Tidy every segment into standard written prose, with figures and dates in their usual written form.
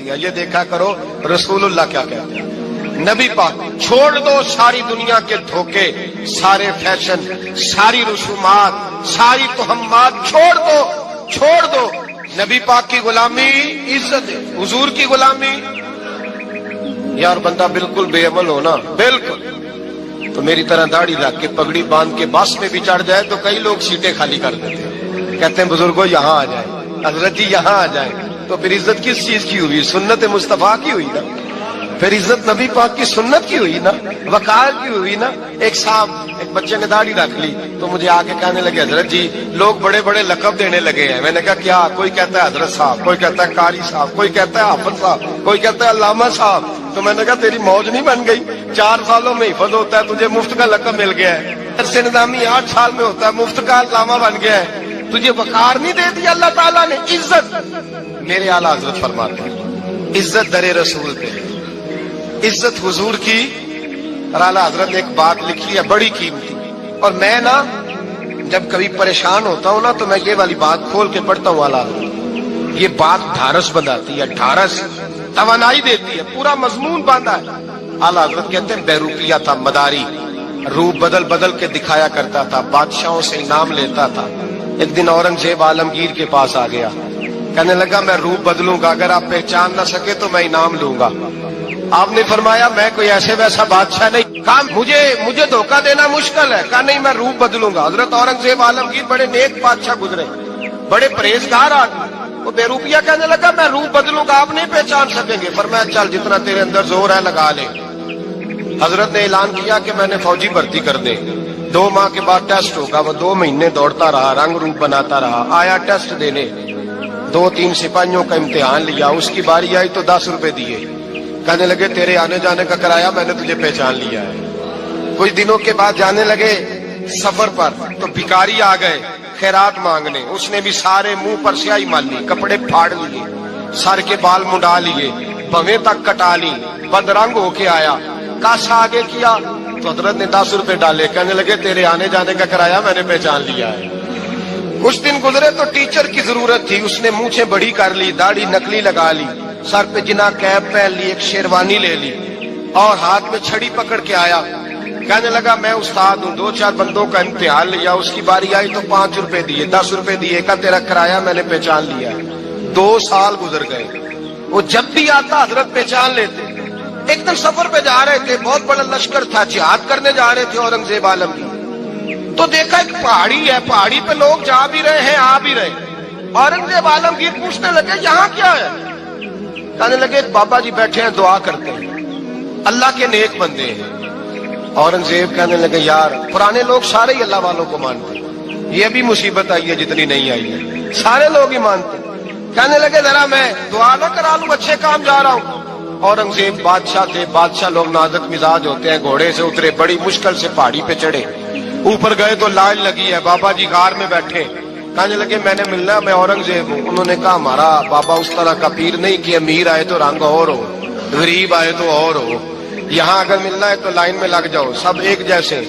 یہ دیکھا کرو رسولullah کیا کہتے ہیں. نبی پاک چھوڑ دو ساری دنیا کے دھوکے، سارے فیشن، ساری رسومات، ساری تہمات چھوڑ دو. نبی پاک کی غلامی عزت ہے، حضور کی غلامی. یار بندہ بالکل بے عمل ہونا، بالکل تو میری طرح داڑھی رکھ کے پگڑی باندھ کے بس میں بھی چڑھ جائے تو کئی لوگ سیٹیں خالی کر دیتے ہیں، کہتے ہیں بزرگوں یہاں آ جائیں، حضرت جی یہاں آ جائیں. تو پھر عزت کس چیز کی ہوئی؟ سنت مصطفیٰ کی ہوئی نا. پھر عزت نبی پاک کی سنت کی ہوئی نا، وقار کی ہوئی نا. ایک صاحب ایک بچے نے داڑھی رکھ لی تو مجھے آ کے کہنے لگے حضرت جی لوگ بڑے بڑے لقب دینے لگے ہیں. میں نے کہا کیا؟ کوئی کہتا ہے حضرت صاحب، کوئی کہتا ہے قاری صاحب، کوئی کہتا ہے حافظ صاحب، کوئی کہتا ہے علامہ صاحب. تو میں نے کہا تیری موج نہیں بن گئی؟ 4 سالوں میں حفظ ہوتا ہے، تجھے مفت کا لقب مل گیا ہے. درس نظامی 8 سال میں ہوتا ہے، مفت کا علامہ بن گیا ہے. تجھے وقار نہیں دے دیا اللہ تعالیٰ نے؟ عزت. میرے اعلیٰ حضرت فرماتے ہیں عزت در رسول پہ، عزت حضور کی. اور اعلیٰ حضرت نے ایک بات لکھی ہے بڑی قیمتی، اور میں نا جب کبھی پریشان ہوتا ہوں نا تو میں یہ والی بات کھول کے پڑھتا ہوں. اعلیٰ حضرت یہ بات ڈھارس بناتی ہے، ڈھارس توانائی دیتی ہے، پورا مضمون باندھا ہے. اعلیٰ حضرت کہتے ہیں بیروپیہ تھا مداری، روپ بدل بدل کے دکھایا کرتا تھا، بادشاہوں سے انعام لیتا تھا. ایک دن اورنگزیب عالمگیر کے پاس آ گیا، کہنے لگا میں روپ بدلوں گا، اگر آپ پہچان نہ سکے تو میں انعام لوں گا. آپ نے فرمایا میں کوئی ایسے ویسا بادشاہ نہیں، کہا مجھے دھوکہ دینا مشکل ہے. کہا نہیں میں روپ بدلوں گا. حضرت اورنگزیب عالمگیر بڑے نیک بادشاہ گزرے، بڑے پرہیزگار آدمی. وہ بے روپیہ کہنے لگا میں روپ بدلوں گا، آپ نہیں پہچان سکیں گے. فرمایا چل جتنا تیرے اندر زور ہے لگا لے. حضرت نے اعلان کیا کہ میں نے فوجی بھرتی کر دے. 2 ماہ کے بعد ٹیسٹ ہوگا. وہ 2 مہینے دوڑتا رہا، رنگ روپ بناتا رہا. آیا ٹیسٹ دینے، 2-3 سپاہیوں کا امتحان لیا. اس کی باری آئی تو 10 روپے دیے. کہنے لگے تیرے آنے جانے کا کرایہ میں نے تجھے پہچان لیا ہے. کچھ دنوں کے بعد جانے لگے سفر پر تو بھکاری آ گئے خیرات مانگنے. اس نے بھی سارے منہ پر سیاہی مال لی، کپڑے پھاڑ لیے، سر کے بال منڈا لیے، بھویں تک کٹا لی، بدرنگ ہو کے آیا. کاسا آگے کیا تو حضرت نے 10 روپے ڈالے. کہنے لگے تیرے آنے جانے کا کرایہ میں نے پہچان لیا ہے. کچھ دن گزرے تو ٹیچر کی ضرورت تھی. اس نے مونچھیں بڑی کر لی، داڑھی نکلی لگا لی، سر پہ جنا کیپ پہن لی، ایک شیروانی لے لی اور ہاتھ میں چھڑی پکڑ کے آیا. کہنے لگا میں استاد ہوں. 2-4 بندوں کا امتحان لیا. اس کی باری آئی تو 5 روپے دیے، 10 روپے دیے. کہا تیرا کرایہ میں نے پہچان لیا. 2 سال گزر گئے. وہ جب بھی آتا حضرت پہچان لیتے. ایک دن سفر پہ جا رہے تھے، بہت بڑا لشکر تھا، جہاد کرنے جا رہے تھے اورنگزیب عالمگیر. تو دیکھا ایک پہاڑی ہے، پہاڑی پہ لوگ جا بھی رہے ہیں آ بھی رہے. اورنگزیب عالمگیر پوچھنے لگے یہاں کیا ہے؟ کہنے لگے ایک بابا جی بیٹھے ہیں دعا کرتے ہیں، اللہ کے نیک بندے ہیں. اورنگزیب کہنے لگے یار پرانے لوگ سارے ہی اللہ والوں کو مانتے ہیں، یہ بھی مصیبت آئی ہے جتنی نہیں آئی ہے، سارے لوگ ہی مانتے ہیں. کہنے لگے ذرا میں دعا نہ کرا لوں، اچھے کام جا رہا ہوں. اورنگزیب بادشاہ تھے، بادشاہ لوگ نازک مزاج ہوتے ہیں. گھوڑے سے اترے، بڑی مشکل سے پہاڑی پہ چڑھے. اوپر گئے تو لائن لگی ہے، بابا جی غار میں بیٹھے. کہنے لگے میں نے ملنا، میں اورنگزیب ہوں. انہوں نے کہا ہمارا بابا اس طرح کا پیر نہیں کہ امیر آئے تو رنگ اور ہو، غریب آئے تو اور ہو. یہاں اگر ملنا ہے تو لائن میں لگ جاؤ، سب ایک جیسے.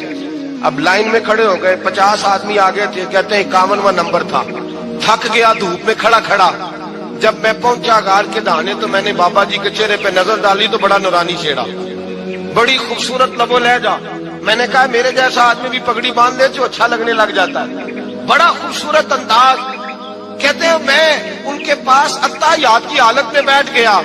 اب لائن میں کھڑے ہو گئے. 50 آدمی آگے تھے، کہتے ہیں 51واں نمبر تھا. تھک گیا دھوپ میں کھڑا. جب میں پہنچا غار کے دہانے تو میں نے بابا جی کے چہرے پہ نظر ڈالی تو بڑا نورانی چہرہ، بڑی خوبصورت لب و لہجہ. میں نے کہا میرے جیسا آدمی بھی پگڑی باندھ لے جو اچھا لگنے لگ جاتا ہے، بڑا خوبصورت انداز. کہتے ہیں میں ان کے پاس اتحیات کی حالت میں بیٹھ گیا.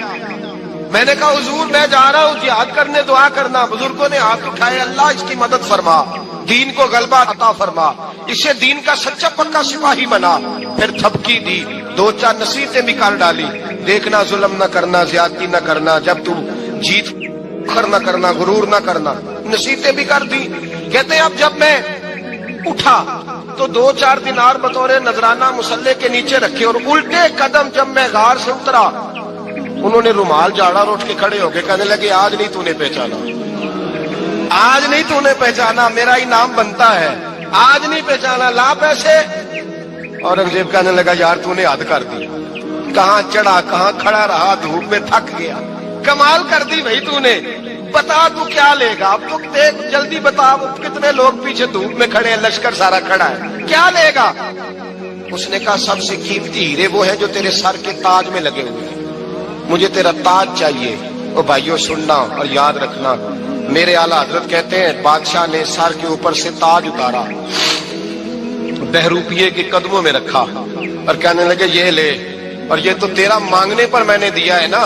میں نے کہا حضور میں جا رہا ہوں جہاد کرنے، دعا کرنا. بزرگوں نے ہاتھ اٹھائے، اللہ اس کی مدد فرما، دین کو غلبہ عطا فرما، اسے دین کا سچا پکا سپاہی بنا. پھر تھپکی دی، 2-4 نصیحتیں بھی کر ڈالی. دیکھنا ظلم نہ کرنا، زیادتی نہ کرنا، جب تم جیت فخر نہ کرنا، غرور نہ کرنا. نصیحتیں بھی کر دی. کہتے ہیں اب جب میں اٹھا تو 2-4 دینار بطور نذرانہ مسلح کے نیچے رکھے، اور الٹے قدم جب میں غار سے اترا انہوں نے رومال جھاڑا اور اٹھ کے کھڑے ہو گئے. کہنے لگے آج نہیں تو نے پہچانا، آج نہیں تو نے پہچانا، میرا انعام بنتا ہے، آج نہیں پہچانا، لا پیسے. اورنگزیب کہنے لگا یار تو نے حد کر دی، کہاں چڑھا کہاں کھڑا رہا، دھوپ میں تھک گیا. کمال کر دی بھائی تو نے. بتا تو کیا لے گا؟ اب تو دیکھ جلدی بتا، کتنے لوگ پیچھے دھوپ میں کھڑے ہیں، لشکر سارا کھڑا ہے، کیا لے گا؟ اس نے کہا سب سے قیمتی ہیرے وہ ہیں جو تیرے سر کے تاج میں لگے ہوئے ہیں. مجھے تیرا تاج چاہیے۔ او بھائیو سننا اور یاد رکھنا، میرے اعلیٰ حضرت کہتے ہیں بادشاہ نے سر کے اوپر سے تاج اتارا، بہروپیے کے قدموں میں رکھا اور کہنے لگے یہ لے، اور یہ تو تیرا مانگنے پر میں نے دیا ہے نا،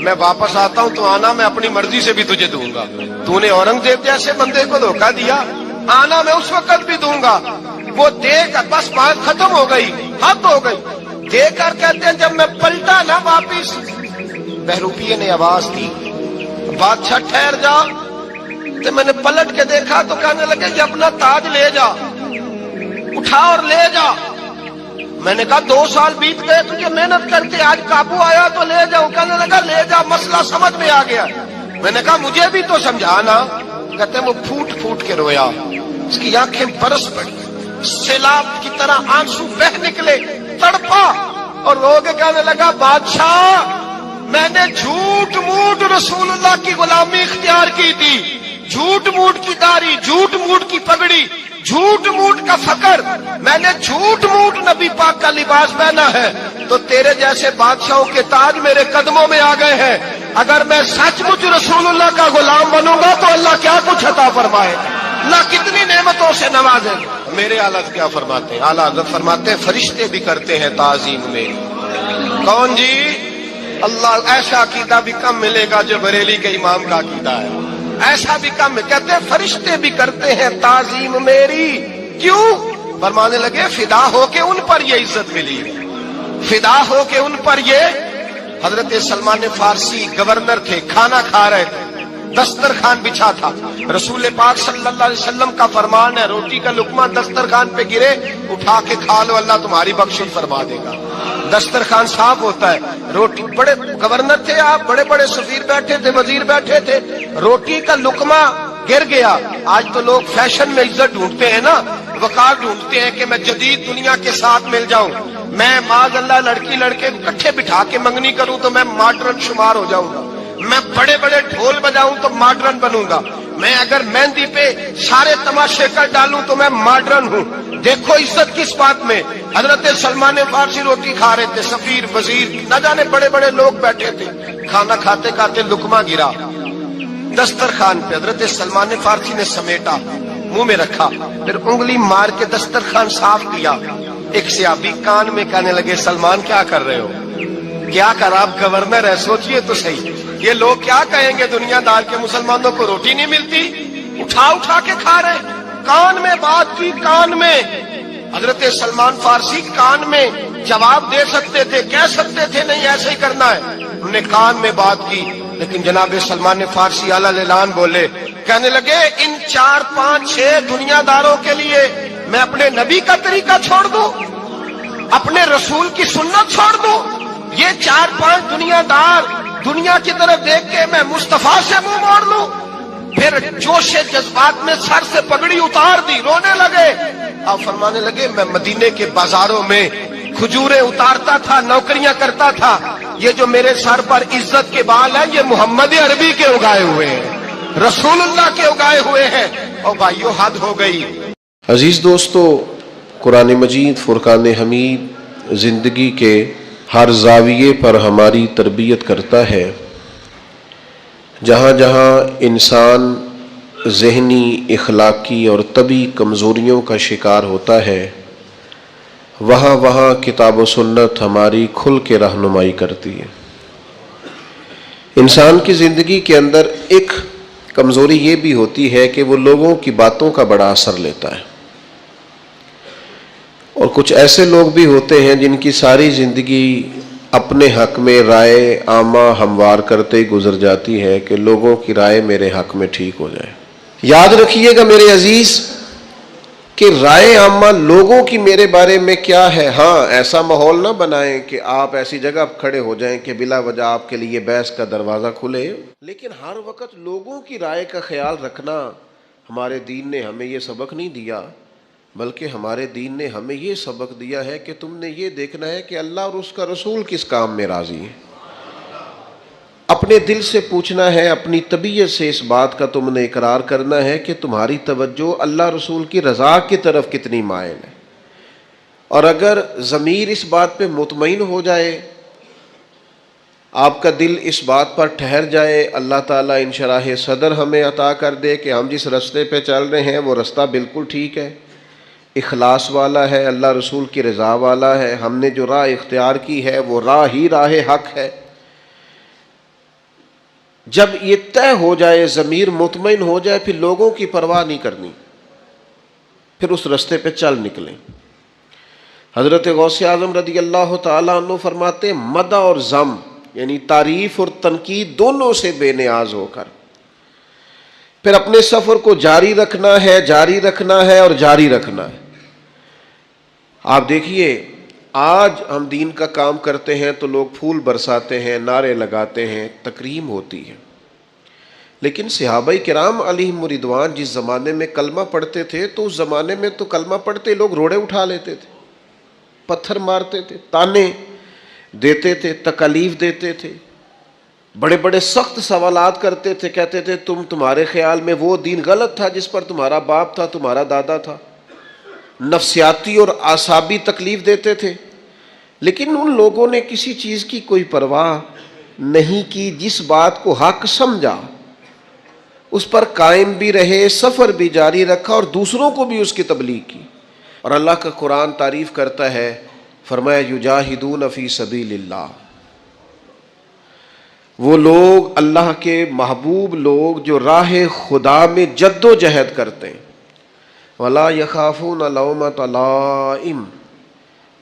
میں واپس آتا ہوں تو آنا میں اپنی مرضی سے بھی تجھے دوں گا۔ تو نے اورنگزیب جیسے بندے کو دھوکہ دیا، آنا میں اس وقت بھی دوں گا۔ وہ دے کر بس بات ختم ہو گئی، حد ہو گئی۔ دے کر کہتے ہیں جب میں پلٹا نا واپس، بہروپیے نے آواز دی بادشاہ ٹھہر جا، تو میں نے پلٹ کے دیکھا تو کہنے لگے یہ اپنا تاج لے جا، اٹھا اور لے جا۔ میں نے کہا 2 سال بیت گئے تجھے محنت کر کے، آج قابو آیا تو لے جاؤ۔ کہنے لگا لے جا، مسئلہ سمجھ میں آ گیا۔ میں نے کہا مجھے بھی تو سمجھانا۔ کہتے ہیں وہ پھوٹ پھوٹ کے رویا، اس کی آنکھیں برس پڑی، سیلاب کی طرح آنسو بہ نکلے، تڑپا اور رو کے کہنے لگا بادشاہ میں نے جھوٹ موٹ رسول اللہ کی غلامی اختیار کی تھی، جھوٹ موٹ کی داڑھی، جھوٹ موٹ کی پگڑی، جھوٹ موٹ کا فقر، میں نے جھوٹ موٹ نبی پاک کا لباس پہنا ہے، تو تیرے جیسے بادشاہوں کے تاج میرے قدموں میں آ گئے ہیں۔ اگر میں سچ مچ رسول اللہ کا غلام بنوں گا تو اللہ کیا کچھ عطا فرمائے، اللہ کتنی نعمتوں سے نوازے۔ میرے اعلیٰ کیا فرماتے ہیں؟ اعلیٰ حضرت فرماتے ہیں فرشتے بھی کرتے ہیں تعظیم میری۔ کون جی؟ اللہ ایسا عقیدہ بھی کم ملے گا جو بریلی کے امام کا عقیدہ ہے، ایسا بھی کم۔ کہتے ہیں فرشتے بھی کرتے ہیں تعظیم میری۔ کیوں؟ فرمانے لگے فدا ہو کے ان پر یہ عزت ملی، فدا ہو کے ان پر یہ۔ حضرت سلمان فارسی گورنر تھے، کھانا کھا رہے تھے، دسترخوان بچھا تھا، رسول پاک صلی اللہ علیہ وسلم کا فرمان ہے روٹی کا لقمہ دسترخوان پہ گرے اٹھا کے کھا لو، اللہ تمہاری بخشش فرما دے گا۔ دسترخوان صاف ہوتا ہے، روٹی، بڑے گورنر تھے آپ، بڑے بڑے سفیر بیٹھے تھے، وزیر بیٹھے تھے، روٹی کا لقمہ گر گیا۔ آج تو لوگ فیشن میں عزت ڈھونڈتے ہیں نا، وقار ڈھونڈتے ہیں کہ میں جدید دنیا کے ساتھ مل جاؤں، میں معاذ اللہ لڑکی لڑکے اکٹھے بٹھا کے منگنی کروں تو میں ماڈرن شمار ہو جاؤں گا، میں بڑے بڑے ڈھول بجاؤں تو ماڈرن بنوں گا، میں اگر مہندی پہ سارے تماشے کر ڈالوں تو میں ماڈرن ہوں۔ دیکھو عزت کس بات میں۔ حضرت سلمان فارسی روٹی کھا رہے تھے، سفیر وزیر نہ جانے بڑے بڑے لوگ بیٹھے تھے، کھانا کھاتے کھاتے لقمہ گرا دسترخوان پہ، حضرت سلمان فارسی نے سمیٹا، منہ میں رکھا، پھر انگلی مار کے دسترخوان صاف کیا۔ ایک صحابی کان میں کہنے لگے سلمان کیا کر رہے ہو؟ کیا کر، آپ گورنر ہے، سوچئے تو صحیح، یہ لوگ کیا کہیں گے دنیا دار کے مسلمانوں کو روٹی نہیں ملتی، اٹھا اٹھا کے کھا رہے۔ کان میں بات کی، کان میں۔ حضرت سلمان فارسی کان میں جواب دے سکتے تھے، کہہ سکتے تھے نہیں ایسے ہی کرنا ہے، انہوں نے کان میں بات کی، لیکن جناب سلمان فارسی اعلیٰ اعلان بولے، کہنے لگے ان 4 5 6 دنیا داروں کے لیے میں اپنے نبی کا طریقہ چھوڑ دوں، اپنے رسول کی سنت چھوڑ دوں؟ یہ 4 5 دنیا دار دنیا کی طرف دیکھ کے میں مصطفیٰ سے منہ موڑ لوں؟ پھر جوش جذبات میں سر سے پگڑی اتار دی، رونے لگے۔ آپ فرمانے لگے میں مدینے کے بازاروں میں کھجوریں اتارتا تھا، نوکریاں کرتا تھا، یہ جو میرے سر پر عزت کے بال ہیں یہ محمد عربی کے اگائے ہوئے ہیں، رسول اللہ کے اگائے ہوئے ہیں۔ اور بھائیو حد ہو گئی۔ عزیز دوستو، قرآن مجید فرقان حمید زندگی کے ہر زاویے پر ہماری تربیت کرتا ہے۔ جہاں جہاں انسان ذہنی، اخلاقی اور طبعی کمزوریوں کا شکار ہوتا ہے، وہاں وہاں کتاب و سنت ہماری کھل کے رہنمائی کرتی ہے۔ انسان کی زندگی کے اندر ایک کمزوری یہ بھی ہوتی ہے کہ وہ لوگوں کی باتوں کا بڑا اثر لیتا ہے، اور کچھ ایسے لوگ بھی ہوتے ہیں جن کی ساری زندگی اپنے حق میں رائے عامہ ہموار کرتے ہی گزر جاتی ہے کہ لوگوں کی رائے میرے حق میں ٹھیک ہو جائے۔ یاد رکھیے گا میرے عزیز کہ رائے عامہ لوگوں کی میرے بارے میں کیا ہے۔ ہاں، ایسا ماحول نہ بنائیں کہ آپ ایسی جگہ کھڑے ہو جائیں کہ بلا وجہ آپ کے لیے بحث کا دروازہ کھلے، لیکن ہر وقت لوگوں کی رائے کا خیال رکھنا ہمارے دین نے ہمیں یہ سبق نہیں دیا، بلکہ ہمارے دین نے ہمیں یہ سبق دیا ہے کہ تم نے یہ دیکھنا ہے کہ اللہ اور اس کا رسول کس کام میں راضی ہے۔ اپنے دل سے پوچھنا ہے، اپنی طبیعت سے اس بات کا تم نے اقرار کرنا ہے کہ تمہاری توجہ اللہ رسول کی رضا کی طرف کتنی مائل ہے، اور اگر ضمیر اس بات پہ مطمئن ہو جائے، آپ کا دل اس بات پر ٹھہر جائے، اللہ تعالیٰ انشراح صدر ہمیں عطا کر دے کہ ہم جس رستے پہ چل رہے ہیں وہ رستہ بالکل ٹھیک ہے، اخلاص والا ہے، اللہ رسول کی رضا والا ہے، ہم نے جو راہ اختیار کی ہے وہ راہ ہی راہ حق ہے۔ جب یہ طے ہو جائے، ضمیر مطمئن ہو جائے، پھر لوگوں کی پرواہ نہیں کرنی، پھر اس رستے پہ چل نکلیں۔ حضرت غوث اعظم رضی اللہ تعالیٰ عنہ فرماتے ہیں مدح اور ذم یعنی تعریف اور تنقید دونوں سے بے نیاز ہو کر پھر اپنے سفر کو جاری رکھنا ہے، جاری رکھنا ہے اور جاری رکھنا ہے۔ آپ دیکھیے آج ہم دین کا کام کرتے ہیں تو لوگ پھول برساتے ہیں، نعرے لگاتے ہیں، تکریم ہوتی ہے، لیکن صحابہ کرام علیہم رضوان جس زمانے میں کلمہ پڑھتے تھے تو اس زمانے میں تو کلمہ پڑھتے لوگ روڑے اٹھا لیتے تھے، پتھر مارتے تھے، تانے دیتے تھے، تکالیف دیتے تھے، بڑے بڑے سخت سوالات کرتے تھے، کہتے تھے تمہارے خیال میں وہ دین غلط تھا جس پر تمہارا باپ تھا، تمہارا دادا تھا، نفسیاتی اور اعصابی تکلیف دیتے تھے، لیکن ان لوگوں نے کسی چیز کی کوئی پرواہ نہیں کی، جس بات کو حق سمجھا اس پر قائم بھی رہے، سفر بھی جاری رکھا اور دوسروں کو بھی اس کی تبلیغ کی۔ اور اللہ کا قرآن تعریف کرتا ہے، فرمایا یجاہدون فی سبیل اللہ، وہ لوگ اللہ کے محبوب لوگ جو راہ خدا میں جد و جہد کرتے ہیں، ولا یخافون لومۃ لائم،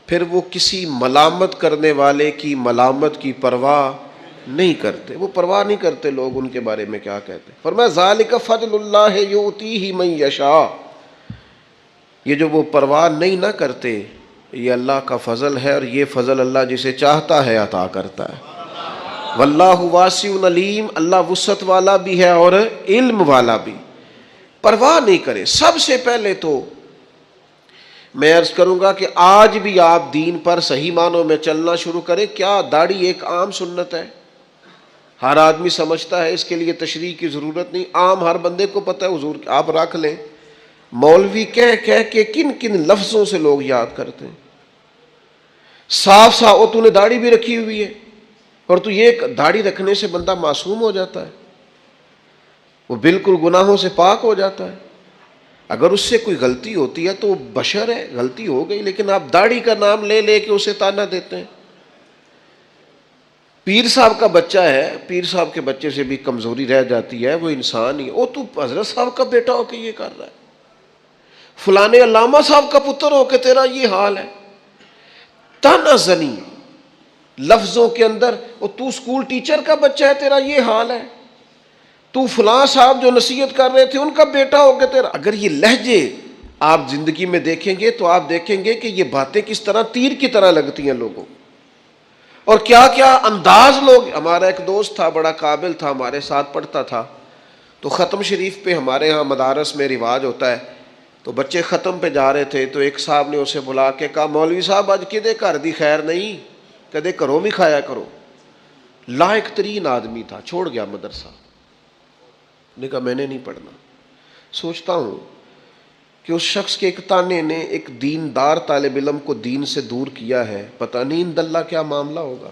پھر وہ کسی ملامت کرنے والے کی ملامت کی پرواہ نہیں کرتے، وہ پرواہ نہیں کرتے لوگ ان کے بارے میں کیا کہتے ہیں۔ فرمایا ذالک فضل اللہ یؤتیہ من یشاء، یہ جو وہ پرواہ نہیں نہ کرتے یہ اللہ کا فضل ہے، اور یہ فضل اللہ جسے چاہتا ہے عطا کرتا ہے۔ واللہ واسع علیم، اللہ وسعت والا بھی ہے اور علم والا بھی۔ پرواہ نہیں کرے۔ سب سے پہلے تو میں عرض کروں گا کہ آج بھی آپ دین پر صحیح معنوں میں چلنا شروع کریں۔ کیا داڑھی ایک عام سنت ہے، ہر آدمی سمجھتا ہے، اس کے لیے تشریح کی ضرورت نہیں، عام ہر بندے کو پتہ ہے، حضور آپ رکھ لیں۔ مولوی کہہ کے کن کن لفظوں سے لوگ یاد کرتے ہیں، صاف صاف تو نے داڑھی بھی رکھی ہوئی ہے، اور تو یہ داڑھی رکھنے سے بندہ معصوم ہو جاتا ہے، وہ بالکل گناہوں سے پاک ہو جاتا ہے۔ اگر اس سے کوئی غلطی ہوتی ہے تو وہ بشر ہے، غلطی ہو گئی، لیکن آپ داڑھی کا نام لے لے کے اسے تانا دیتے ہیں۔ پیر صاحب کا بچہ ہے، پیر صاحب کے بچے سے بھی کمزوری رہ جاتی ہے، وہ انسان ہی، او تو حضرت صاحب کا بیٹا ہو کے یہ کر رہا ہے، فلانے علامہ صاحب کا پتر ہو کے تیرا یہ حال ہے۔ تانا زنی لفظوں کے اندر، او تو اسکول ٹیچر کا بچہ ہے تیرا یہ حال ہے، تو فلاں صاحب جو نصیحت کر رہے تھے ان کا بیٹا ہو کے تیرا۔ اگر یہ لہجے آپ زندگی میں دیکھیں گے تو آپ دیکھیں گے کہ یہ باتیں کس طرح تیر کی طرح لگتی ہیں لوگوں، اور کیا کیا انداز لوگ۔ ہمارا ایک دوست تھا، بڑا قابل تھا، ہمارے ساتھ پڑھتا تھا، تو ختم شریف پہ ہمارے ہاں مدارس میں رواج ہوتا ہے، تو بچے ختم پہ جا رہے تھے تو ایک صاحب نے اسے بلا کے کہا مولوی صاحب اج کدے گھر دی خیر نہیں، کدے گھروں بھی کھایا کرو۔ لائق ترین آدمی تھا، چھوڑ گیا مدرسہ، نے کہا میں نے نہیں پڑھنا۔ سوچتا ہوں کہ اس شخص کے ایک تانے نے ایک دیندار طالب علم کو دین سے دور کیا ہے، پتہ نہیں اند اللہ کیا معاملہ ہوگا۔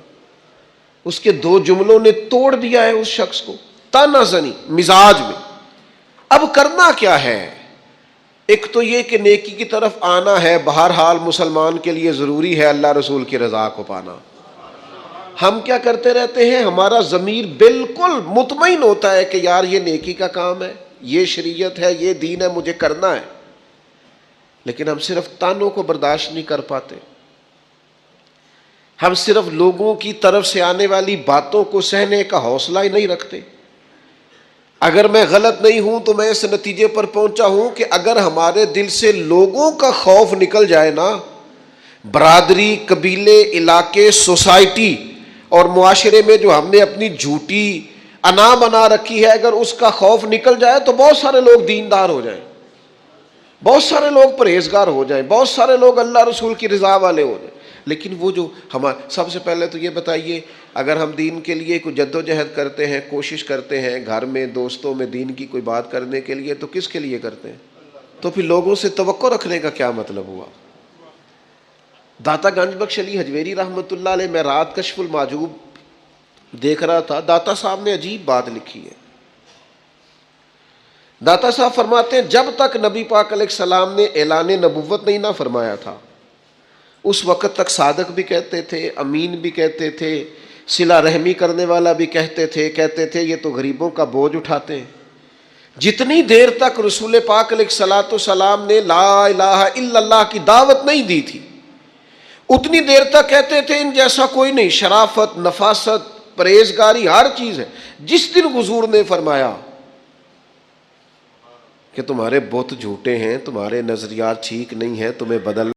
اس کے دو جملوں نے توڑ دیا ہے اس شخص کو، تانا زنی مزاج میں۔ اب کرنا کیا ہے؟ ایک تو یہ کہ نیکی کی طرف آنا ہے، بہرحال مسلمان کے لیے ضروری ہے اللہ رسول کی رضا کو پانا۔ ہم کیا کرتے رہتے ہیں، ہمارا ضمیر بالکل مطمئن ہوتا ہے کہ یار یہ نیکی کا کام ہے، یہ شریعت ہے، یہ دین ہے، مجھے کرنا ہے، لیکن ہم صرف تانوں کو برداشت نہیں کر پاتے، ہم صرف لوگوں کی طرف سے آنے والی باتوں کو سہنے کا حوصلہ ہی نہیں رکھتے۔ اگر میں غلط نہیں ہوں تو میں اس نتیجے پر پہنچا ہوں کہ اگر ہمارے دل سے لوگوں کا خوف نکل جائے نا، برادری، قبیلے، علاقے، سوسائٹی اور معاشرے میں جو ہم نے اپنی جھوٹی انا بنا رکھی ہے، اگر اس کا خوف نکل جائے تو بہت سارے لوگ دیندار ہو جائیں، بہت سارے لوگ پرہیزگار ہو جائیں، بہت سارے لوگ اللہ رسول کی رضا والے ہو جائیں۔ لیکن وہ جو سب سے پہلے تو یہ بتائیے، اگر ہم دین کے لیے کوئی جد و جہد کرتے ہیں، کوشش کرتے ہیں گھر میں دوستوں میں دین کی کوئی بات کرنے کے لیے، تو کس کے لیے کرتے ہیں؟ تو پھر لوگوں سے توقع رکھنے کا کیا مطلب ہوا؟ داتا گنج بخش علی حجویری رحمۃ اللہ علیہ، میں رات کشف المحجوب دیکھ رہا تھا، داتا صاحب نے عجیب بات لکھی ہے. داتا صاحب فرماتے ہیں جب تک نبی پاک علیہ السلام نے اعلان نبوت نہیں نہ فرمایا تھا اس وقت تک صادق بھی کہتے تھے، امین بھی کہتے تھے، صلہ رحمی کرنے والا بھی کہتے تھے یہ تو غریبوں کا بوجھ اٹھاتے ہیں. جتنی دیر تک رسول پاک علیہ الصلوۃ والسلام نے لا الہ الا اللہ کی دعوت نہیں دی تھی اتنی دیر تک کہتے تھے ان جیسا کوئی نہیں، شرافت، نفاست، پرہیزگاری ہر چیز ہے. جس دن حضور نے فرمایا کہ تمہارے بت جھوٹے ہیں، تمہارے نظریات ٹھیک نہیں ہیں، تمہیں بدل